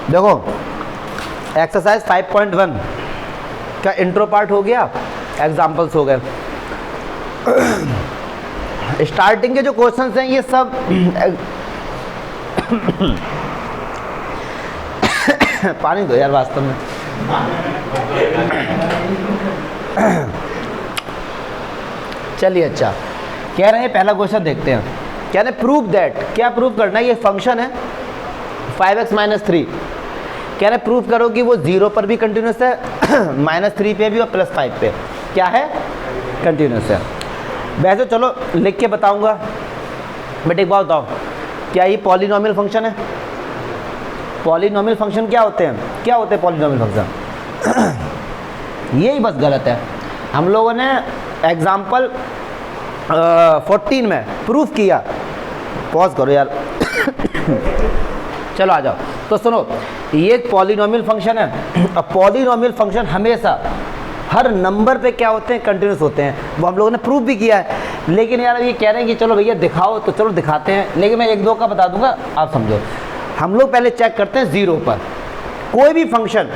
देखो एक्सरसाइज 5.1 का intro part हो गया, एग्जाम्पल्स हो गए। स्टार्टिंग के जो क्वेश्चंस हैं ये सब पानी दो यार वास्तव में। चलिए अच्छा, कह रहे हैं पहला क्वेश्चन देखते हैं। कह रहे प्रूव दैट, क्या प्रूव करना है? ये फंक्शन है 5x - 3। कह रहे प्रूव करो कि वो 0 पर भी कंटिन्यूस है, -3 पे भी और +5 पे क्या है, कंटिन्यूस है। वैसे चलो लिख के बताऊंगा, बट एक बात बताओ, क्या ये पॉलिनोमियल फंक्शन है? पॉलिनोमियल फंक्शन क्या होते हैं? क्या होते हैं पॉलिनोमियल फंक्शन? यही बस गलत है। हम लोगों ने एग्जाम्पल 14 में प्रूफ किया। पॉज करो यार। चलो आ जाओ। तो सुनो, ये एक पॉलिनोमियल फंक्शन है। और पॉलिनोमियल फंक्शन हमेशा हर नंबर पे क्या होते हैं, कंटिन्यूस होते हैं। वो हम लोगों ने प्रूफ भी किया है। लेकिन यार ये कह रहे हैं कि चलो भैया दिखाओ, तो चलो दिखाते हैं। लेकिन मैं एक दो का बता दूंगा, आप समझो। हम लोग पहले चेक करते हैं 0 पर कोई भी फंक्शन।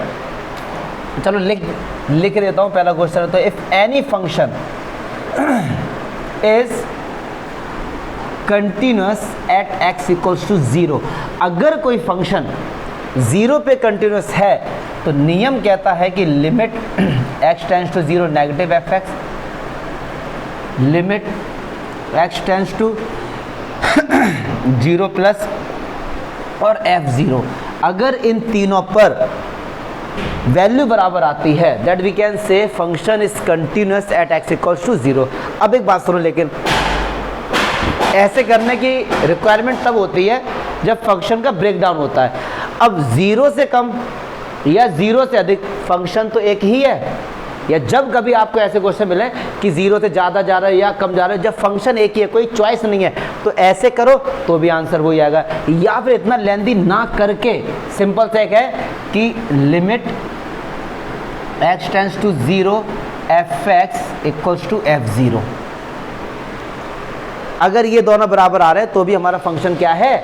चलो लिख देता हूँ पहला क्वेश्चन। तो if any function is continuous at x equals to 0, अगर कोई फंक्शन 0 पे कंटिन्यूस है तो नियम कहता है कि limit x tends to 0 negative fx, limit x tends to 0 plus और f0। अगर इन तीनों पर वैल्यू बराबर आती है, that we can say function is continuous at x equals to 0। अब एक बात सुनो, लेकिन ऐसे करने की रिक्वायरमेंट तब होती है जब फंक्शन का ब्रेकडाउन होता है। अब 0 से कम या 0 से अधिक फंक्शन तो एक ही है। या जब कभी आपको ऐसे क्वेश्चन मिले कि 0 से ज़्यादा जा रहा है या कम जा रहा है, जब फंक्शन एक ही है, कोई चॉइस नहीं है, तो ऐसे करो तो भी आंसर हो जाएगा। या फिर इतना लेंदी ना करके सिंपल सा एक है कि limit x tends to 0 fx equals to f0। अगर ये दोनों बराबर आ रहे हैं तो भी हमारा फंक्शन क्या है,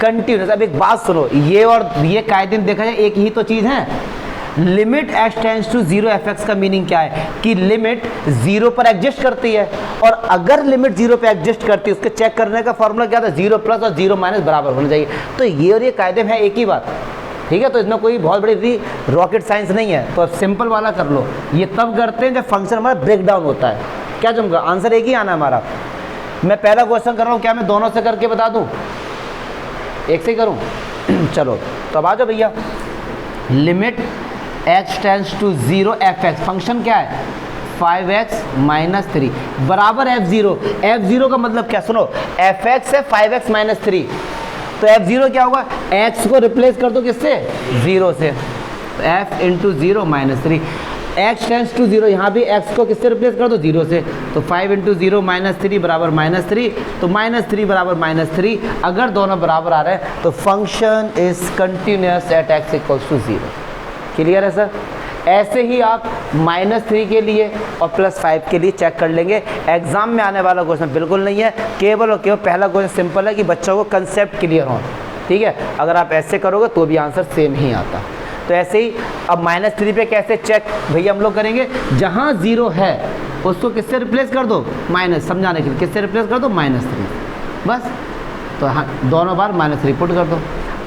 कंटिन्यूस। अब एक बात सुनो, ये और ये कायदे देखा जाए एक ही तो चीज़ है। Limit x tends to 0 fx का मीनिंग क्या है कि लिमिट 0 पर एग्जिस्ट करती है। और अगर लिमिट 0 पर एग्जिस्ट करती है, उसके चेक करने का फॉर्मूला क्या था, 0 प्लस और 0 माइनस बराबर होना चाहिए। तो ये और ये कायदे में है एक ही बात, ठीक है। तो इसमें कोई बहुत बड़ी रॉकेट साइंस नहीं है। तो अब सिंपल वाला कर लो। ये तब करते हैं जब फंक्शन हमारा ब्रेकडाउन होता है। क्या जमगा, आंसर एक ही आना हमारा। मैं पहला क्वेश्चन कर रहा हूँ, क्या मैं दोनों से करके बता दूँ, एक से ही करूँ? चलो तो अब आ जाओ भैया। Limit x tends to 0 fx, function क्या है 5x - 3 बराबर f0। f0 का मतलब क्या, सुनो, fx है 5x - 3, तो f0 क्या होगा, x को रिप्लेस कर दो किससे, 0 से, तो f into 0 - 3। x tends to 0, यहाँ भी x को किससे रिप्लेस कर दो, 0 से, तो 5 इंटू 0 - 3 बराबर -3, तो -3 बराबर -3। अगर दोनों बराबर आ रहे हैं तो function is continuous at x equals to 0। Clear है सर? ऐसे ही आप -3 के लिए और +5 के लिए चेक कर लेंगे। एग्जाम में आने वाला क्वेश्चन बिल्कुल नहीं है, केवल और केवल पहला क्वेश्चन सिंपल है कि बच्चों को कंसेप्ट क्लियर हो, ठीक है। अगर आप ऐसे करोगे तो भी आंसर सेम ही आता। तो ऐसे ही अब -3 पे कैसे चेक भैया हम लोग करेंगे, जहाँ 0 है उसको किससे रिप्लेस कर दो, माइनस, समझाने के लिए किससे रिप्लेस कर दो, -3, बस। तो हाँ, दोनों बार -3 पुट कर दो।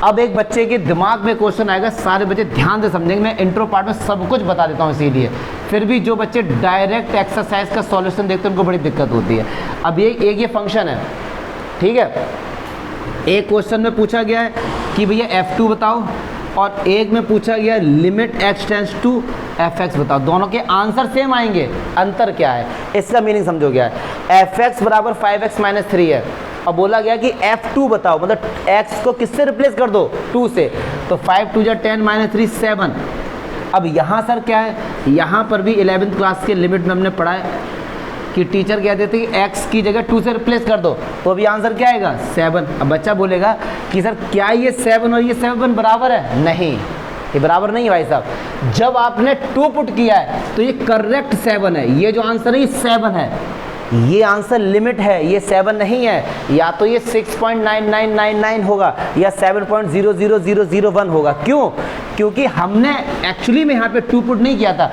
अब एक बच्चे के दिमाग में क्वेश्चन आएगा, सारे बच्चे ध्यान से समझेंगे। मैं इंट्रो पार्ट में सब कुछ बता देता हूँ, इसीलिए फिर भी जो बच्चे डायरेक्ट एक्सरसाइज का सॉल्यूशन देखते हैं उनको बड़ी दिक्कत होती है। अब ये फंक्शन है, ठीक है। एक क्वेश्चन में पूछा गया है कि भैया f2 बताओ, और एक में पूछा गया limit x tends to fx बताओ। दोनों के आंसर सेम आएंगे, अंतर क्या है इसका मीनिंग समझो क्या है। fx बराबर 5x - 3 है, और बोला गया कि f2 बताओ, मतलब x को किससे रिप्लेस कर दो, 2 से, तो 5 2 = 10 - 3 7। अब यहाँ सर क्या है, यहाँ पर भी 11th क्लास के लिमिट में हमने पढ़ा है कि टीचर कह देते हैं कि x की जगह 2 से रिप्लेस कर दो, तो अभी आंसर क्या आएगा, 7। अब बच्चा बोलेगा कि सर क्या ये 7 और ये 7 बराबर है, नहीं, ये बराबर नहीं है भाई साहब। जब आपने 2 पुट किया है तो ये करेक्ट 7 है, ये जो आंसर है ये 7 है। ये आंसर लिमिट है, ये 7 नहीं है, या तो ये 6.9999 होगा या 7.00001 होगा। क्यों? क्योंकि हमने एक्चुअली में यहाँ पे 2 पुट नहीं किया था।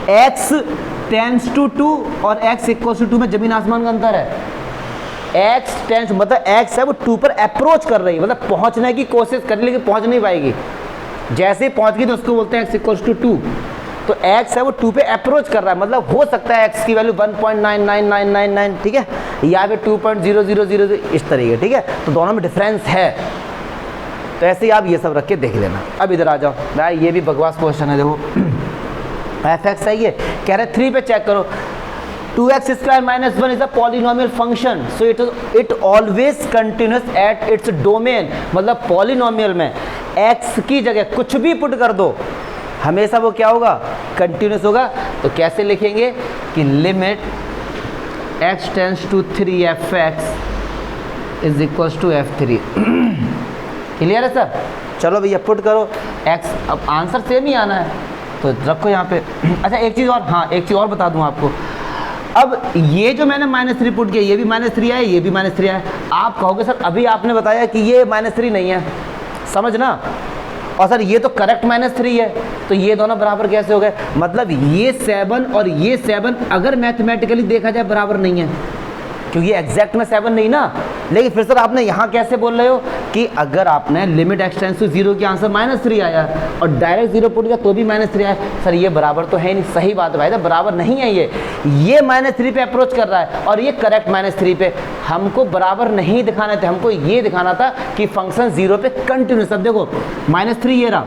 x टेंस टू 2 और x इक्वल टू 2 में जमीन आसमान का अंतर है। x टेंस मतलब x है वो 2 पर अप्रोच कर रही है, मतलब पहुंचने की कोशिश कर रही है लेकिन पहुंच नहीं पाएगी। जैसे ही पहुंच गई तो उसको बोलते हैं x इक्वल टू 2। तो x है वो 2 पे अप्रोच कर रहा है, मतलब हो सकता है x की वैल्यू 1.99999, ठीक है, या फिर 2.0000 इस तरीके, ठीक है। तो दोनों में डिफरेंस है, तो ऐसे ही आप ये सब रख के देख लेना। अब इधर आ जाओ भाई, ये भी बकवास क्वेश्चन है, देखो एफ एक्स है, ये कह रहे 3 पे चेक करो। 2x square minus 1 is a polynomial function, so it always continuous at its domain. मतलब पॉलिनोमियल में x की जगह कुछ भी पुट कर दो, हमेशा वो क्या होगा? कंटिन्यूस होगा। तो कैसे लिखेंगे कि limit x tends to 3 F X is equal to f3। Clear है सर? चलो भैया पुट करो x, अब आंसर सेम ही आना है तो रखो यहाँ पे। अच्छा एक चीज़ और, हाँ एक चीज़ और बता दूँ आपको। अब ये जो मैंने -3 पुट किया, ये भी -3 आया, ये भी -3 आया। आप कहोगे सर अभी आपने बताया कि ये -3 नहीं है, समझना, और सर ये तो करेक्ट -3 है, तो ये दोनों बराबर कैसे हो गए? मतलब ये 7 और ये 7 अगर मैथमेटिकली देखा जाए बराबर नहीं है, क्योंकि एग्जैक्ट में 7 नहीं ना। लेकिन फिर सर आपने यहाँ कैसे बोल रहे हो कि अगर आपने लिमिट x टेंस टू 0 की आंसर -3 आया और डायरेक्ट 0 पुट किया तो भी -3 आया। सर ये बराबर तो है नहीं। सही बात है भाई साहब, बराबर नहीं है। ये -3 पे अप्रोच कर रहा है और ये करेक्ट -3 पे। हमको बराबर नहीं दिखाने थे, हमको ये दिखाना था कि फंक्शन 0 पे कंटिन्यूस। अब देखो -3 ये रहा,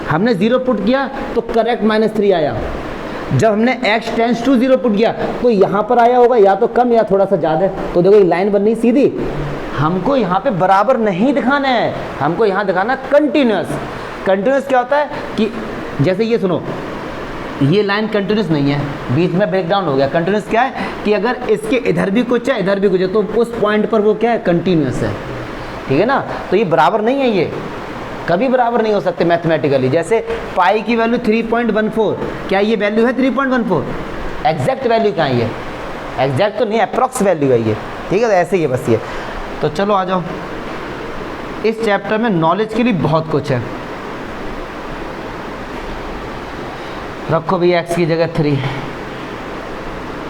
हमने 0 पुट किया तो करेक्ट -3 आया। जब हमने x टेंस टू 0 पुट किया तो यहाँ पर आया होगा या तो कम या थोड़ा सा ज़्यादा। तो देखो ये लाइन बन रही सीधी। हमको यहाँ पे बराबर नहीं दिखाना है, हमको यहाँ दिखाना कंटिन्यूस। कंटिन्यूस क्या होता है कि जैसे ये सुनो, ये लाइन कंटिन्यूस नहीं है, बीच में ब्रेकडाउन हो गया। कंटिन्यूस क्या है कि अगर इसके इधर भी कुछ है इधर भी कुछ है तो उस पॉइंट पर वो क्या है? कंटिन्यूस है, ठीक है ना। तो ये बराबर नहीं है, ये कभी बराबर नहीं हो सकते मैथमेटिकली। जैसे पाई की वैल्यू 3.14, क्या ये वैल्यू है 3.14? एग्जैक्ट वैल्यू कहाँ है? एग्जैक्ट तो नहीं, अप्रॉक्स वैल्यू है ये, ठीक है। तो ऐसे ही है बस ये। तो चलो आ जाओ, इस चैप्टर में नॉलेज के लिए बहुत कुछ है। रखो भैया x की जगह 3,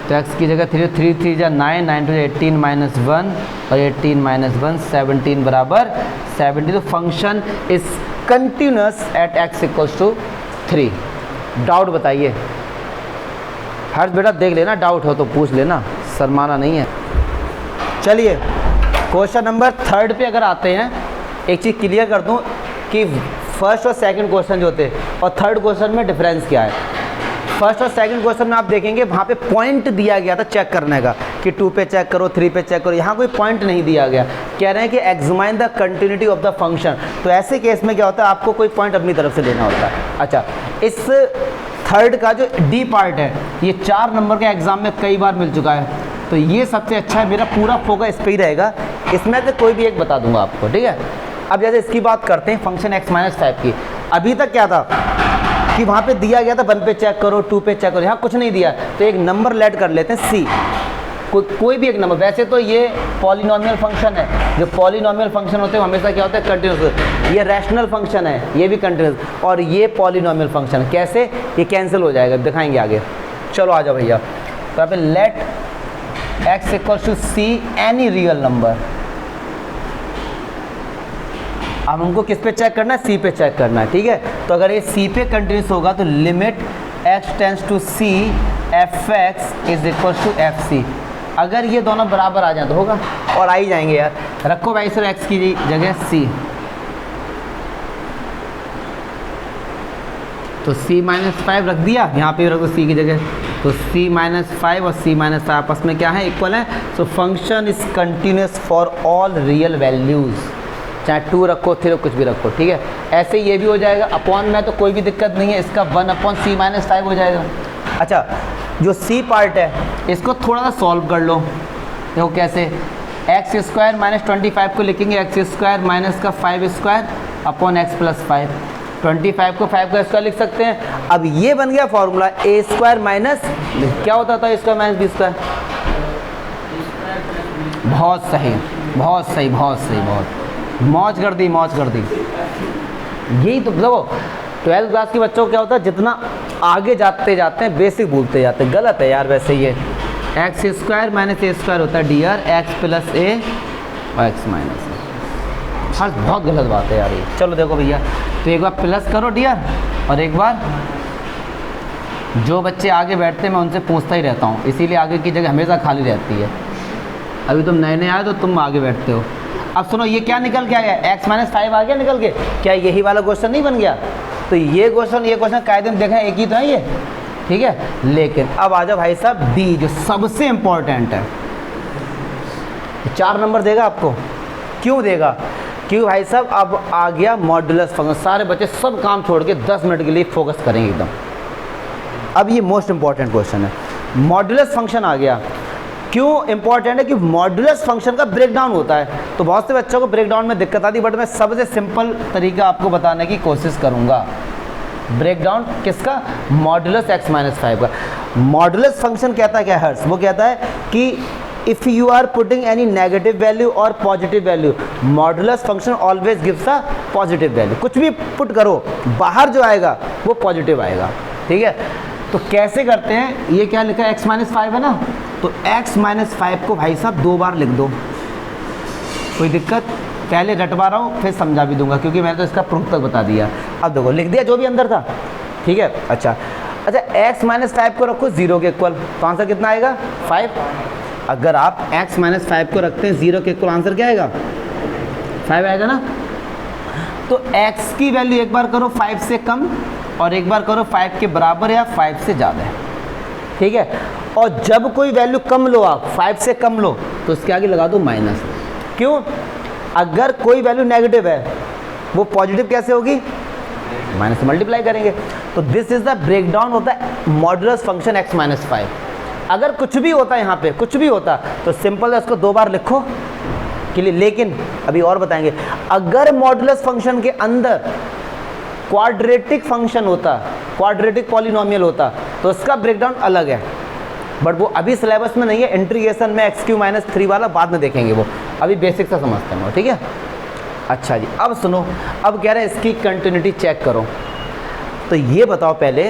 तो x की जगह 3, 3 3 जा 9, 9 2 18 -1 और 18 -1 17 बराबर 70। तो function is continuous at x equals to 3। Doubt बताइए। हर्ष बेटा देख लेना, डाउट हो तो पूछ लेना, शर्माना नहीं है। चलिए क्वेश्चन नंबर 3 पे अगर आते हैं, एक चीज़ क्लियर कर दूं कि फर्स्ट और सेकंड क्वेश्चन जो होते और थर्ड क्वेश्चन में डिफरेंस क्या है। फर्स्ट और सेकंड क्वेश्चन में आप देखेंगे वहाँ पे पॉइंट दिया गया था चेक करने का कि 2 पे चेक करो, 3 पे चेक करो। यहाँ कोई पॉइंट नहीं दिया गया। कह रहे हैं कि examine the continuity of the function. तो ऐसे केस में क्या होता है, आपको कोई पॉइंट अपनी तरफ से देना होता है। अच्छा, इस थर्ड का जो डी पार्ट है ये 4 नंबर के एग्जाम में कई बार मिल चुका है, तो ये सबसे अच्छा है। मेरा पूरा फोकस इस पर ही रहेगा, इसमें से कोई भी एक बता दूंगा आपको, ठीक है। अब जैसे इसकी बात करते हैं फंक्शन x-5 की। अभी तक क्या था कि वहाँ पे दिया गया था 1 पे चेक करो, 2 पे चेक करो, यहाँ कुछ नहीं दिया। तो एक नंबर लेट कर लेते हैं c, कोई भी एक नंबर। वैसे तो ये पॉलिनोमियल फंक्शन है, जो पॉलिनोमियल फंक्शन होते हैं हमेशा क्या होता है? कंटिन्यूस। ये रैशनल फंक्शन है, ये भी कंटिन्यूस, और ये पॉलिनोमियल फंक्शन। कैसे? ये कैंसिल हो जाएगा, दिखाएंगे आगे। चलो आ जाओ भैया, तो यहाँ पे let x equals to c any real number. अब हमको किस पे चेक करना है? c पे चेक करना है, ठीक है। तो अगर ये c पे कंटिन्यूस होगा तो limit x tends to c F X is equal to F C. अगर ये दोनों बराबर आ जाए तो होगा, और आ ही जाएंगे यार। रखो भाई सर x की जगह c, तो c-5 रख दिया, यहाँ पे रखो c की जगह। तो c-5 और c-5 आपस में क्या है? इक्वल है। So function is continuous for all real values, चाहे 2 रखो 3 कुछ भी रखो, ठीक है। ऐसे ये भी हो जाएगा। अपॉन में तो कोई भी दिक्कत नहीं है, इसका 1/c-5 हो जाएगा। अच्छा, जो c पार्ट है इसको थोड़ा सा सॉल्व कर लो। देखो कैसे, x² - 25 को लिखेंगे x² माइनस का 5² अपॉन x + 5। 25 को 5 का स्क्वायर लिख सकते हैं। अब ये बन गया फॉर्मूला a² माइनस क्या होता था? a² - b²। बहुत सही, बहुत सही, बहुत सही, बहुत मौज कर दी, मौज कर दी। यही तो देखो 12th क्लास के बच्चों को क्या होता है, जितना आगे जाते जाते हैं बेसिक भूलते जाते हैं। गलत है यार वैसे ये, एक्स स्क्वायर माइनस ए स्क्वायर होता है डियर, एक्स प्लस ए और एक्स माइनस ए। हाँ बहुत गलत बात है यार ये। चलो देखो भैया, तो एक बार प्लस करो डियर, और एक बार जो बच्चे आगे बैठते हैं मैं उनसे पूछता ही रहता हूँ, इसीलिए आगे की जगह हमेशा खाली रहती है। अभी तुम नए नए आए तो तुम आगे बैठते हो। अब सुनो ये क्या निकल के आ गया, x माइनस 5 आ गया निकल के, क्या यही वाला क्वेश्चन नहीं बन गया? तो ये क्वेश्चन कायदे में देखा एक ही तो है ये, ठीक है। लेकिन अब आ जाओ भाई साहब डी, जो सबसे इंपॉर्टेंट है। 4 नंबर देगा आपको, क्यों देगा? क्यों भाई साहब अब आ गया मॉड्यूलस फंक्शन। सारे बच्चे सब काम छोड़ के 10 मिनट के लिए फोकस करेंगे एकदम। अब ये मोस्ट इंपॉर्टेंट क्वेश्चन है, मॉड्यूलस फंक्शन आ गया। क्यों इंपॉर्टेंट है? कि मॉड्यूलस फंक्शन का ब्रेकडाउन होता है, तो बहुत से बच्चों को ब्रेकडाउन में दिक्कत आती है, बट मैं सबसे सिंपल तरीका आपको बताने की कोशिश करूंगा। ब्रेकडाउन किसका? मॉड्यूलस x माइनस 5 का। मॉड्यूलस फंक्शन कहता है क्या हर्ष? वो कहता है कि if you are putting any negative value और positive value, modulus function always gives a positive value. कुछ भी पुट करो, बाहर जो आएगा वो पॉजिटिव आएगा, ठीक है। तो कैसे करते हैं? ये क्या लिखा है, x माइनस 5 है ना, तो x माइनस 5 को भाई साहब 2 बार लिख दो, कोई दिक्कत? पहले रटवा रहा हूँ फिर समझा भी दूंगा, क्योंकि मैंने तो इसका प्रूफ तक बता दिया। अब देखो लिख दिया जो भी अंदर था, ठीक है। अच्छा x माइनस 5 को रखो 0 के इक्वल, तो आंसर कितना आएगा? 5। अगर आप x माइनस 5 को रखते हैं 0 के इक्वल, आंसर क्या आएगा? 5 आएगा ना। तो x की वैल्यू एक बार करो 5 से कम, और एक बार करो 5 के बराबर या 5 से ज़्यादा है, ठीक है। और जब कोई वैल्यू कम लो, आप 5 से कम लो, तो उसके आगे लगा दो माइनस। क्यों? अगर कोई वैल्यू नेगेटिव है वो पॉजिटिव कैसे होगी? माइनस से मल्टीप्लाई करेंगे। तो this is the breakdown of the modulus function x minus 5। अगर कुछ भी होता है यहाँ पे, कुछ भी होता तो सिंपल है उसको 2 बार लिखो के लिए। लेकिन अभी और बताएंगे, अगर मॉड्यूलस फंक्शन के अंदर क्वाड्रेटिक फंक्शन होता, क्वाड्रेटिक पॉलिनोमियल होता, तो उसका ब्रेकडाउन अलग है, बट वो अभी सिलेबस में नहीं है। इंटीग्रेशन में x³ माइनस 3 वाला बाद में देखेंगे, वो अभी बेसिक से समझते हैं, ठीक है। अच्छा जी, अब सुनो, अब कह रहे हैं इसकी कंटिन्यूटी चेक करो। तो ये बताओ पहले,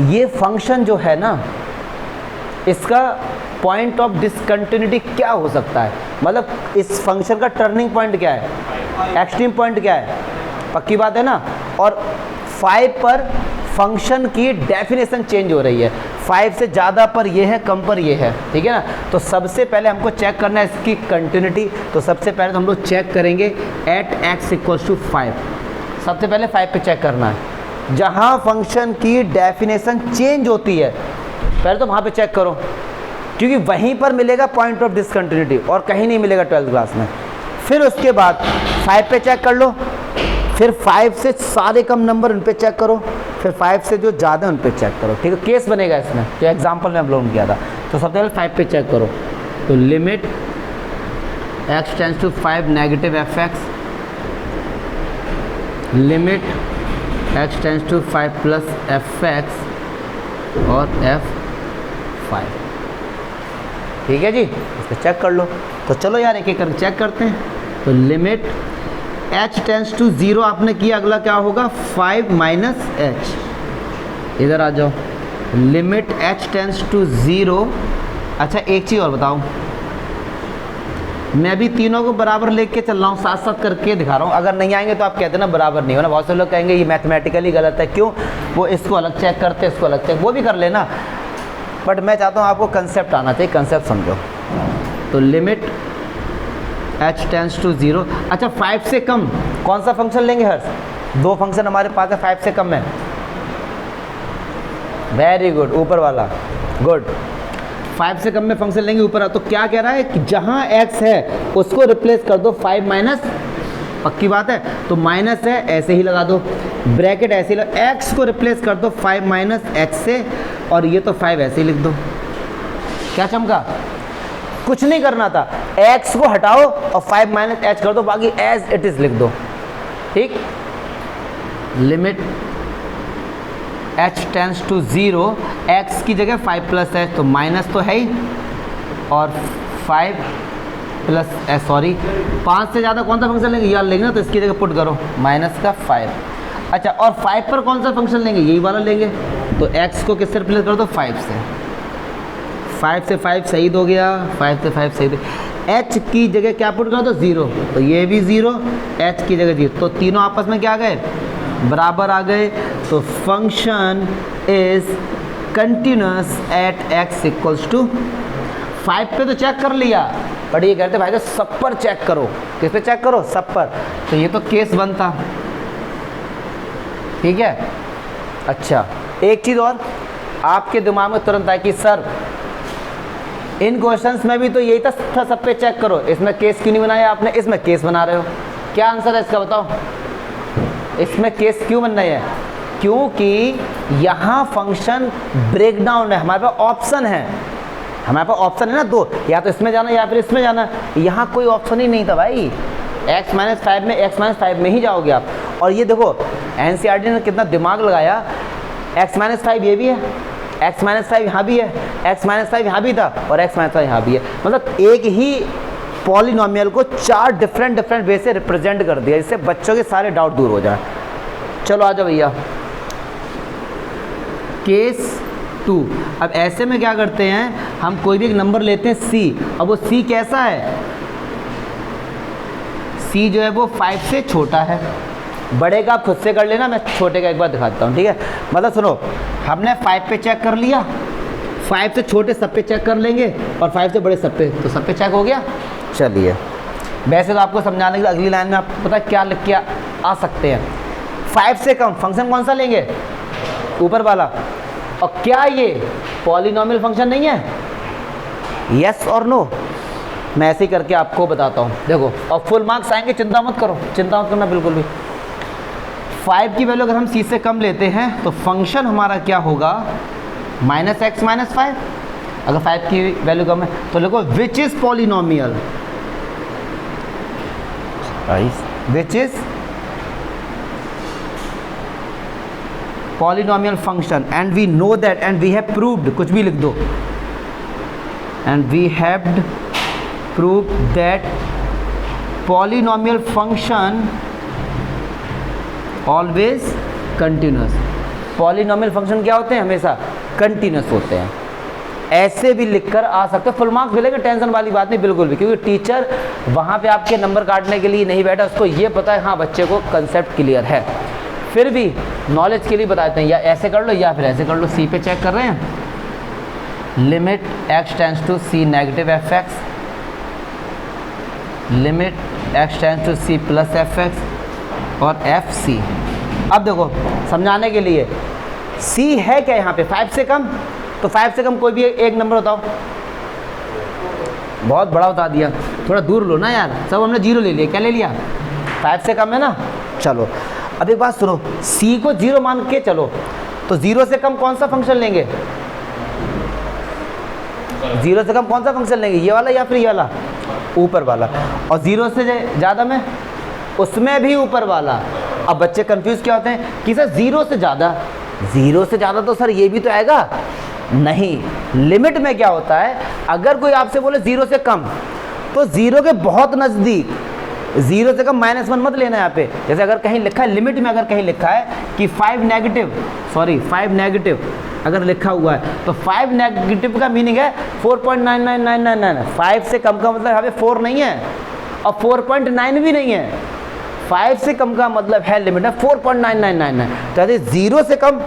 ये फंक्शन जो है ना, इसका पॉइंट ऑफ डिसकंटिन्यूटी क्या हो सकता है? मतलब इस फंक्शन का टर्निंग पॉइंट क्या है, एक्सट्रीम पॉइंट क्या है? पक्की बात है ना। और 5 पर फंक्शन की डेफिनेशन चेंज हो रही है, 5 से ज़्यादा पर ये है, कम पर ये है, ठीक है ना। तो सबसे पहले हमको चेक करना है इसकी कंटिन्यूटी। तो सबसे पहले तो हम लोग चेक करेंगे एट x इक्वल्स टू 5। सबसे पहले 5 पे चेक करना है, जहाँ फंक्शन की डेफिनेशन चेंज होती है पहले तो वहाँ पे चेक करो, क्योंकि वहीं पर मिलेगा पॉइंट ऑफ डिसकंटिन्यूटी और कहीं नहीं मिलेगा 12th क्लास में। फिर उसके बाद 5 पे चेक कर लो, फिर 5 से सारे कम नंबर उन पे चेक करो, फिर 5 से जो ज़्यादा उन पे चेक करो, ठीक है। केस बनेगा इसमें, जो एग्जांपल में अपलोड किया था। तो सबसे पहले 5 पे चेक करो, तो limit x tends to 5 negative fx, limit x tends to 5 plus fx और f5, ठीक है जी। इसको चेक कर लो। तो चलो यार एक एक करके चेक करते हैं। तो लिमिट h टेंड्स टू 0 आपने किया, अगला क्या होगा? 5 माइनस h। इधर आ जाओ, लिमिट h टेंड्स टू 0। अच्छा एक चीज़ और बताओ, मैं भी तीनों को बराबर लेके चल रहा हूँ, साथ साथ करके दिखा रहा हूँ। अगर नहीं आएंगे तो आप कहते ना बराबर नहीं हो ना। बहुत से लोग कहेंगे ये मैथमेटिकली गलत है, क्यों? वो इसको अलग चेक करते, इसको अलग चेक, वो भी कर लेना, बट मैं चाहता हूँ आपको कंसेप्ट आना चाहिए, कंसेप्ट समझो। तो लिमिट h टेंड्स टू 0। अच्छा 5 से कम कौन सा फंक्शन लेंगे हर्ष? 2 फंक्शन हमारे पास है 5 से कम में। वेरी गुड, ऊपर वाला, गुड। 5 से कम में फंक्शन लेंगे ऊपर। तो क्या कह रहा है कि जहाँ x है उसको रिप्लेस कर दो 5 माइनस, पक्की बात है। तो माइनस है ऐसे ही लगा दो, ब्रैकेट ऐसे ही लगा, x को रिप्लेस कर दो 5 माइनस x से, और ये तो 5 ऐसे ही लिख दो। क्या चमका? कुछ नहीं करना था, x को हटाओ और 5 माइनस h कर दो, बाकी एज इट इज लिख दो, ठीक। Limit h tends to 0, x की जगह 5 प्लस h, तो माइनस तो है ही, और 5 प्लस एच, सॉरी 5 से ज़्यादा कौन सा फंक्शन लेंगे यार, लेंगे ना, तो इसकी जगह पुट करो माइनस का 5। अच्छा, और 5 पर कौन सा फंक्शन लेंगे, यही वाला लेंगे, तो x को किससे रिप्लेस कर दो, 5 से। 5 से 5 शहीद हो गया, 5 से 5 शहीद, h की जगह क्या पुट कर दो, 0, तो ये भी 0, h की जगह 0, तो तीनों आपस में क्या आ गए, बराबर आ गए। तो function is continuous at x equals to 5 पे तो चेक कर लिया, बट ये कहते भाई तो सब पर चेक करो, किस पे चेक करो, सब पर, तो ये तो केस बनता, ठीक है। अच्छा, एक चीज़ और आपके दिमाग में तुरंत आए कि सर इन क्वेश्चंस में भी तो यही था सब पे चेक करो, इसमें केस क्यों नहीं बनाया आपने, इसमें केस बना रहे हो, क्या आंसर है इसका बताओ, इसमें केस क्यों बन रही है, क्योंकि यहाँ फंक्शन ब्रेकडाउन है, हमारे पास ऑप्शन है, हमारे पास ऑप्शन है ना दो, या तो इसमें जाना या फिर इसमें जाना, यहाँ कोई ऑप्शन ही नहीं था भाई, x-5 में x-5 में ही जाओगे आप। और ये देखो NCERT ने कितना दिमाग लगाया, x-5 ये भी है, x-5 यहाँ भी है, x-5 यहाँ भी था और x-5 यहाँ भी है, मतलब एक ही पॉलिनोमियल को 4 डिफरेंट वे से रिप्रेजेंट कर दिया, इससे बच्चों के सारे डाउट दूर हो जाए। चलो आ जाओ भैया, केस 2। अब ऐसे में क्या करते हैं, हम कोई भी एक नंबर लेते हैं c, अब वो c कैसा है, c जो है वो 5 से छोटा है, बड़े का आप खुद से कर लेना, मैं छोटे का एक बार दिखाता हूँ, ठीक है। मतलब सुनो, हमने 5 पे चेक कर लिया, 5 से छोटे सब पे चेक कर लेंगे और 5 से बड़े सब पे, तो सब पे चेक हो गया। चलिए, वैसे तो आपको समझाने के लिए अगली लाइन में आप पता क्या लिख के आ सकते हैं, 5 से कम फंक्शन कौन सा लेंगे, ऊपर वाला, और क्या ये पॉलिनोमियल फंक्शन नहीं है, यस और नो, मैं ऐसे ही करके आपको बताता हूँ, देखो, और फुल मार्क्स आएंगे, चिंता मत करो, चिंता मत करना बिल्कुल भी। 5 की वैल्यू अगर हम c से कम लेते हैं तो फंक्शन हमारा क्या होगा, -x - 5, अगर 5 की वैल्यू कम है तो लिखो which is polynomial, which is polynomial function, and we know that, and we have proved, कुछ भी लिख दो, and we have proved that polynomial function always continuous. Polynomial function क्या होते हैं, हमेशा कंटिन्यूस होते हैं, ऐसे भी लिखकर आ सकते हैं, फुल मार्क्स मिलेगा, टेंशन वाली बात नहीं बिल्कुल भी, क्योंकि टीचर वहाँ पे आपके नंबर काटने के लिए नहीं बैठा, उसको ये पता है हाँ बच्चे को कंसेप्ट क्लियर है, फिर भी नॉलेज के लिए बताते हैं, या ऐसे कर लो या फिर ऐसे कर लो। सी पे चेक कर रहे हैं, limit x tends to c negative fx, limit x tends to c plus fx और fc। अब देखो समझाने के लिए, c है क्या यहाँ पे, 5 से कम, तो 5 से कम कोई भी एक नंबर बताओ, बहुत बड़ा बता दिया, थोड़ा दूर लो ना यार, सब हमने 0 ले लिया, क्या ले लिया, 5 से कम है ना। चलो अब एक बात सुनो, c को 0 मान के चलो, तो 0 से कम कौन सा फंक्शन लेंगे, 0 से कम कौन सा फंक्शन लेंगे, ये वाला या फिर ये वाला, ऊपर वाला, और 0 से ज़्यादा में उसमें भी ऊपर वाला। अब बच्चे कंफ्यूज क्या होते हैं कि सर 0 से ज़्यादा तो सर ये भी तो आएगा, नहीं, लिमिट में क्या होता है, अगर कोई आपसे बोले 0 से कम, तो 0 के बहुत नज़दीक, 0 से कम -1 मत लेना यहाँ पे, जैसे अगर कहीं लिखा है लिमिट में, अगर कहीं लिखा है कि 5 नेगेटिव अगर लिखा हुआ है, तो 5 नेगेटिव का मीनिंग है 4.99999, 5 से कम का मतलब यहाँ पे 4 नहीं है और 4.9 भी नहीं है, 5 से कम का मतलब है लिमिट है 4.9999, तो यदि 0 से कम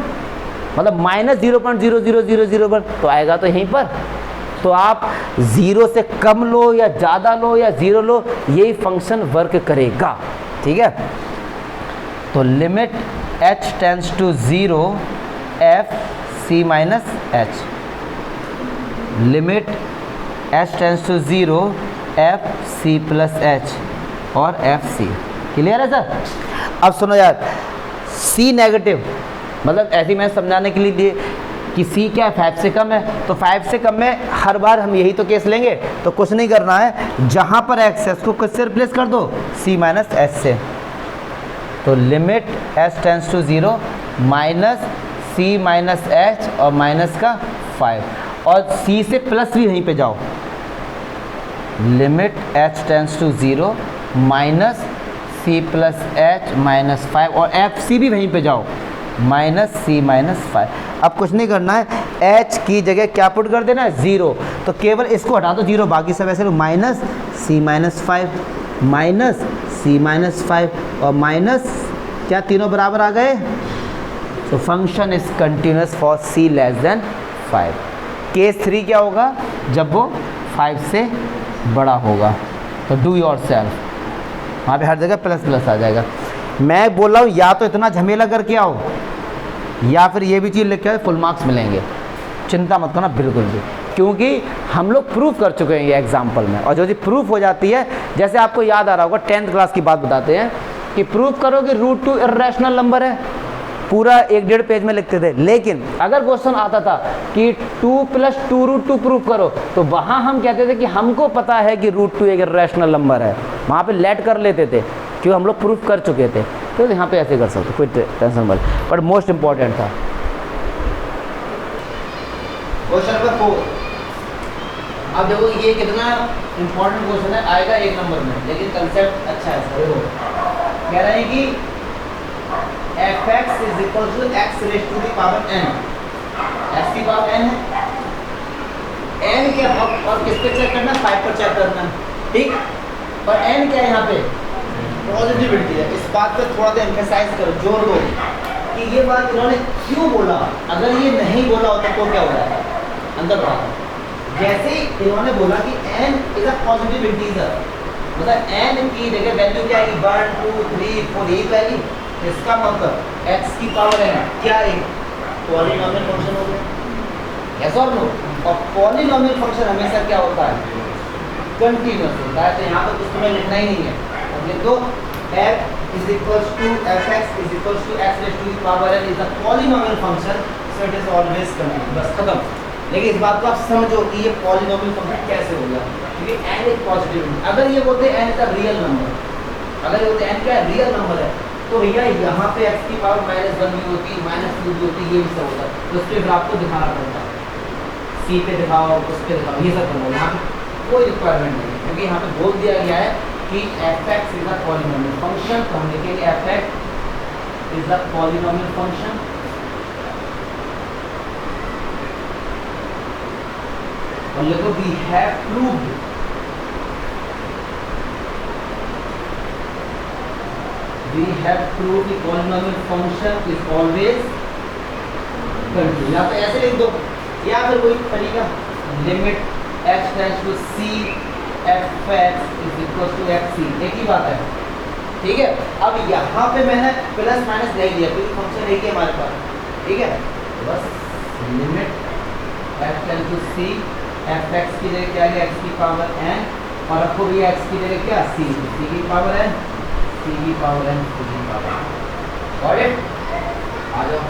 मतलब -0.0000 पर, तो आएगा तो यहीं पर, तो आप 0 से कम लो या ज़्यादा लो या 0 लो, यही फंक्शन वर्क करेगा, ठीक है। तो limit h tends to 0 f c minus h, limit h tends to 0 f c plus h और f c, क्लियर है सर। अब सुनो यार, c नेगेटिव मतलब ऐसे मैं समझाने के लिए कि c क्या है, 5 से कम है, तो 5 से कम में हर बार हम यही तो केस लेंगे, तो कुछ नहीं करना है, जहाँ पर x है उसको किससे रिप्लेस कर दो, c माइनस h से, तो limit h tends to 0 minus c minus h और माइनस का 5, और c से प्लस भी यहीं पे जाओ, limit h tends to 0 minus c plus H minus 5 और एफ सी भी वहीं पे जाओ माइनस सी माइनस 5। अब कुछ नहीं करना है, h की जगह क्या पुट कर देना है 0, तो केवल इसको हटा दो 0, बाकी सब ऐसे माइनस सी माइनस 5 माइनस सी माइनस 5 और माइनस क्या तीनों बराबर आ गए। तो function is continuous for c less than 5। Case 3 क्या होगा, जब वो 5 से बड़ा होगा। तो डू योर सेल्फ, वहाँ पे हर जगह प्लस प्लस आ जाएगा। मैं बोल रहा हूँ या तो इतना झमेला करके आओ या फिर ये भी चीज़ लिख के आओ, फुल मार्क्स मिलेंगे, चिंता मत करना बिल्कुल भी, क्योंकि हम लोग प्रूफ कर चुके हैं ये एग्जाम्पल में। और जो चीज़ प्रूफ हो जाती है, जैसे आपको याद आ रहा होगा 10th क्लास की बात बताते हैं कि प्रूफ करो कि √2 इर्रेशनल नंबर है, पूरा 1.5 पेज में लिखते थे। लेकिन अगर क्वेश्चन आता था कि 2 + 2√2 प्रूफ करो, तो वहाँ हम कहते थे कि हमको पता है कि √2 एक इर्रेशनल नंबर है, वहाँ पे लेट कर लेते थे क्योंकि हम लोग प्रूफ कर चुके थे। तो यहाँ पे ऐसे कर सकते, कोई टेंशन मत, बट मोस्ट इंपॉर्टेंट था क्वेश्चन नंबर 4। अब देखो ये कितना इंपॉर्टेंट क्वेश्चन है, आएगा 1 नंबर में, लेकिन कंसेप्ट अच्छा है सर। कह रहे हैं कि fx = x raised to the power n, x की पावर n है, n क्या और किस पे चेक करना, 5 पर चेक करना, ठीक। और n क्या है यहाँ पे, पॉजिटिविटी है। इस बात पे थोड़ा सा एम्फेसाइज करो, जोर दो कि ये बात इन्होंने क्यों बोला, अगर ये नहीं बोला होता तो क्या हो जाता अंदर बात। जैसे इन्होंने बोला कि n is a positive integer, मतलब n की जगह वैल्यू क्या आएगी 1 2 3 4 यही आएगी, इसका मतलब x की पावर n क्या है, पॉलिनोमियल फंक्शन हो गया, यस और नो। और पॉलिनोमियल फंक्शन हमेशा क्या होता है, कंटीन्यूअस होता है। तो यहाँ पर कुछ तुम्हें लिखना ही नहीं है, लिख दो f = fx = x raised to the power n is a polynomial function, so it is always continuous, बस खत्म। लेकिन इस बात को आप समझो कि ये पॉलिनोमियल फंक्शन कैसे हो गया, क्योंकि n एक पॉजिटिव, अगर ये बोलते n is a real number, अगर ये बोलते n क्या है रियल नंबर है, तो भैया यहाँ पे x की पावर -1 भी होती, -2 भी होती, ये भी सब होता, तो उस पर आपको दिखाना पड़ता, c पे दिखाओ, उस पे दिखाओ, ये सब करना। यहाँ पे कोई रिक्वायरमेंट नहीं है, क्योंकि यहाँ पे बोल दिया गया है कि fx is a polynomial function, तो हम लिखेंगे fx is a polynomial function. और लिखो we have proved, we have proved the polynomial function is always continuous. या तो ऐसे लिख दो, या फिर कोई तरीका, limit h tends to c fx = xc, एक ही बात है, ठीक है। अब यहाँ पे मैंने प्लस माइनस नहीं लिया क्योंकि फंक्शन एक ही हमारे पास, ठीक है। बस limit h tends to c fx की जगह क्या है x की पावर n, और रखो भी x की जगह क्या c की पावर n, c की पावर n, c की पावर n। Got it? आ जाओ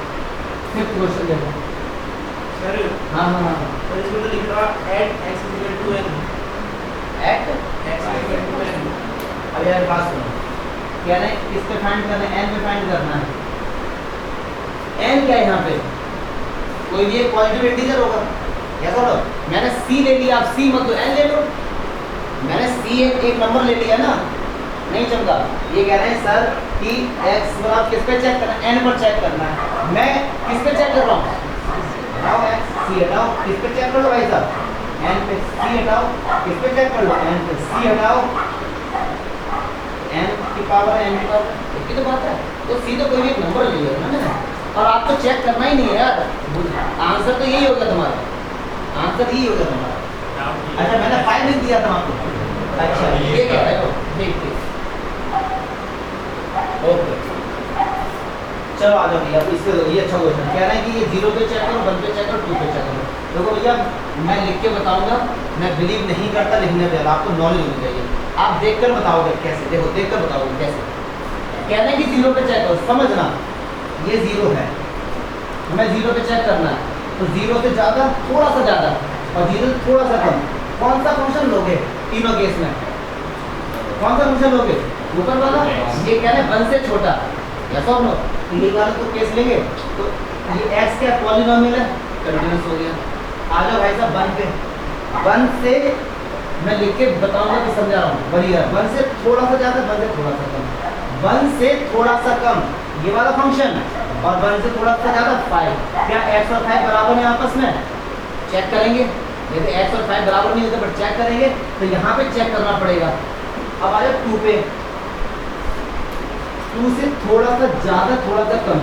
फिफ्थ क्वेश्चन देखो सर। हाँ हाँ हाँ, और इसमें तो लिख रहा at x = n, at x = n। अब यार बात सुनो, कह रहे हैं किस पे फाइंड करना है, n पे फाइंड करना है। n क्या है यहाँ पे, कोई भी एक पॉजिटिव इंटीजर होगा, या तो मैंने c ले लिया, आप c मत लो, n ले लो। मैंने c एक नंबर ले लिया ना, नहीं चमका। ये कह रहे हैं सर कि x पर आप किस पे चेक करना है, n पर चेक करना है। मैं किस पे चेक कर रहा हूँ, हटाओ x, c हटाओ, किस पे चेक कर लो भाई साहब, n पे c हटाओ, किस पे चेक कर लो, n पे c हटाओ, n की पावर n की पावर, एक ही तो बात है। तो c तो कोई भी एक नंबर ले लिया ना मैंने, और आपको चेक करना ही नहीं है यार, आंसर तो यही होगा तुम्हारा, आंसर यही होगा तुम्हारा। अच्छा मैंने 5 लिख दिया था आपको, अच्छा ये क्या है, ठीक ठीक, ओके चलो आ जाओ भैया। इससे ये अच्छा क्वेश्चन कह रहे हैं कि ये 0 पे चेक करो, 1 पे चेक करो, 2 पे चेक करो। देखो भैया मैं लिख के बताऊंगा, मैं बिलीव नहीं करता लिखने पे, आपको नॉलेज होनी चाहिए, आप देखकर बताओगे कैसे, देखो देखकर बताओगे कैसे। कह रहे हैं कि 0 पे चेक करो, समझना ये 0 है, हमें 0 पे चेक करना है, तो 0 से ज़्यादा, थोड़ा सा ज़्यादा, और 0 से थोड़ा सा कम, कौन सा फंक्शन लोगे तीनों केस में, कौन सा फंक्शन लोगे, ऊपर वाला। ये कह रहे हैं 1 से छोटा, यस और नो, ये वाला तो केस लेंगे, तो ये x क्या पॉलिनोमियल है, कंटीन्यूअस हो गया। आ जाओ भाई साहब 1 पे, 1 से मैं लिख के बताऊंगा कि समझा रहा हूँ। बढ़िया, 1 से थोड़ा सा ज़्यादा, 1 से थोड़ा सा कम, 1 से थोड़ा सा कम ये वाला फंक्शन, और 1 से थोड़ा सा ज़्यादा 5। क्या x और 5 बराबर है आपस में? चेक करेंगे। यदि x और 5 बराबर नहीं होते, बट चेक करेंगे, तो यहाँ पे चेक करना पड़ेगा। अब आ जाओ 2 पे, 2 से थोड़ा सा ज़्यादा, थोड़ा सा कम,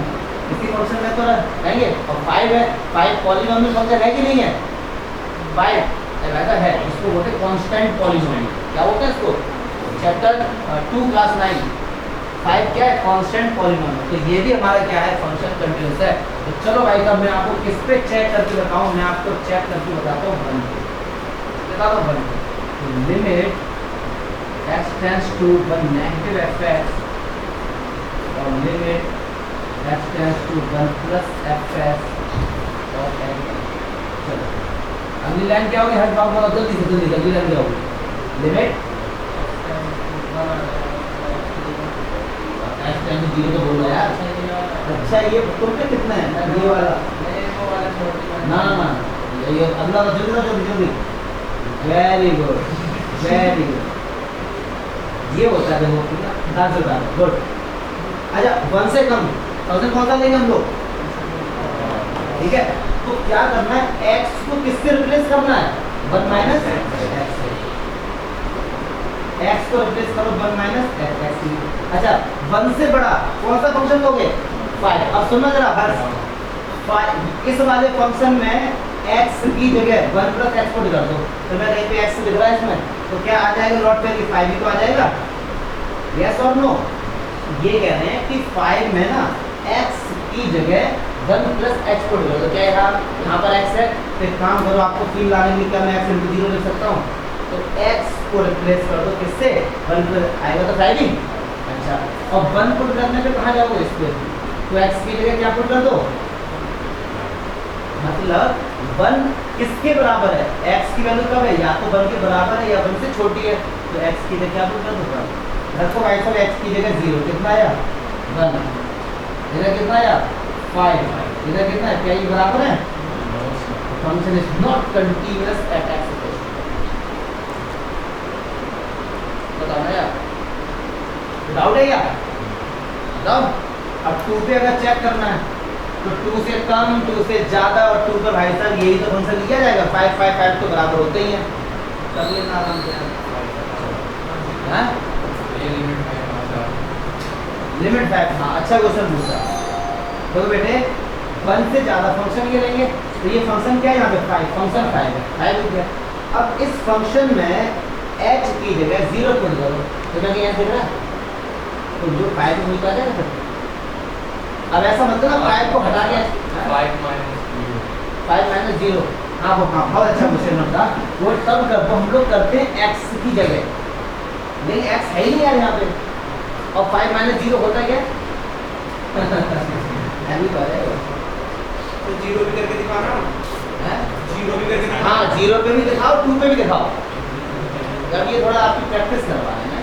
इसी फंक्शन में तो रहेंगे। और 5 है, 5 पॉलीनोमियल फंक्शन है कि नहीं है? 5 ऐसा है, इसको बोलते हैं कांस्टेंट पॉलीनोमियल। क्या बोलते हैं इसको? चैप्टर 2 क्लास 9, 5 क्या है? Constant polynomial. तो ये भी हमारा क्या है? फंक्शन कंटीन्यूअस है। तो चलो भाई साहब, मैं आपको किस पे चेक करके बताऊं? मैं आपको चेक करके बताता हूँ 1 पे, बता दो 1 पे। Limit x tends to 1 negative fx और limit x tends to 1 plus fs और चलो अगली लाइन क्या होगी? हर बात बहुत जल्दी से जल्दी, अगली लाइन क्या होगी? लिमिट x टेंड्स टू 0 तो बोल रहा यार। अच्छा ये तुमने कितना है? ये वाला ना ना ना, ये अगला जल्दी जल्दी जल्दी। Very good, very good. ये होता है देखो कितना गुड। अच्छा 1 से कम फंक्शन कौन सा लेंगे हम लोग? ठीक है, तो क्या करना है? x को किससे रिप्लेस करना है? 1 माइनस x को रिप्लेस करो 1 माइनस x। अच्छा 1 से बड़ा कौन सा फंक्शन लोगे? 5। अब सुनना जरा, हर इस वाले फंक्शन में x की जगह 1 प्लस x को निकाल दो। तो मैं कहीं पे x लिख रहा है इसमें, तो क्या आ जाएगा? नॉट पे 5 ही तो आ जाएगा। यस और नो? ये कह रहे हैं कि 5 में ना x की जगह 1 प्लस x को निकाल दो। क्या यहाँ पर x है, तो एक काम करो, आपको फील लाने के लिए क्या मैं x इंटू 0 लिख सकता हूँ? तो x को रिप्लेस कर दो किससे? 1 प्लस आएगा तो 5 ही। अच्छा, और 1 पुट करने पे कहाँ जाओगे? इस पे, तो x की जगह क्या पुट कर दो? मतलब 1 किसके बराबर है? x की वैल्यू कब है? या तो 1 के बराबर है या 1 से छोटी है। तो x की जगह क्या पुट कर दो? रखो भाई साहब, x की जगह 0, कितना आया? 1। इधर कितना आया? 5। इधर कितना है? क्या ये बराबर है? Function is not continuous at x। बताओ ना यार, डाउट है क्या? बताओ। अब 2 पे अगर चेक करना है तो 2 से कम, 2 से ज़्यादा और 2 पर भाई साहब यही तो फंक्शन लिया जाएगा। 5 5 5 तो बराबर होते ही हैं। कर लेना आराम से। हाँ लिमिट 5। हाँ अच्छा क्वेश्चन पूछा। तो बेटे 1 से ज़्यादा फंक्शन ये लेंगे, तो ये फंक्शन क्या है? यहाँ पे 5, फंक्शन 5 है, 5 हो गया। अब इस फंक्शन में h की जगह 0 पुट करो, तो क्या यहाँ दिख रहा है? तो जो 5 है वही तो आ जाएगा फिर। अब ऐसा मतलब ना 5 को हटा के 5 माइनस 0। हाँ वो, हाँ बहुत अच्छा क्वेश्चन होता। वो तब कर हम लोग करते हैं x की जगह, लेकिन x है ही नहीं यार यहाँ पे। और 5 माइनस 0 होता क्या? अभी तो आ जाएगा। तो 0 भी करके दिखा रहा हूँ। 0 भी करके दिखा। हाँ 0 पे भी दिखाओ, 2 पे भी दिखाओ। जब ये थोड़ा आपकी प्रैक्टिस करवाना है।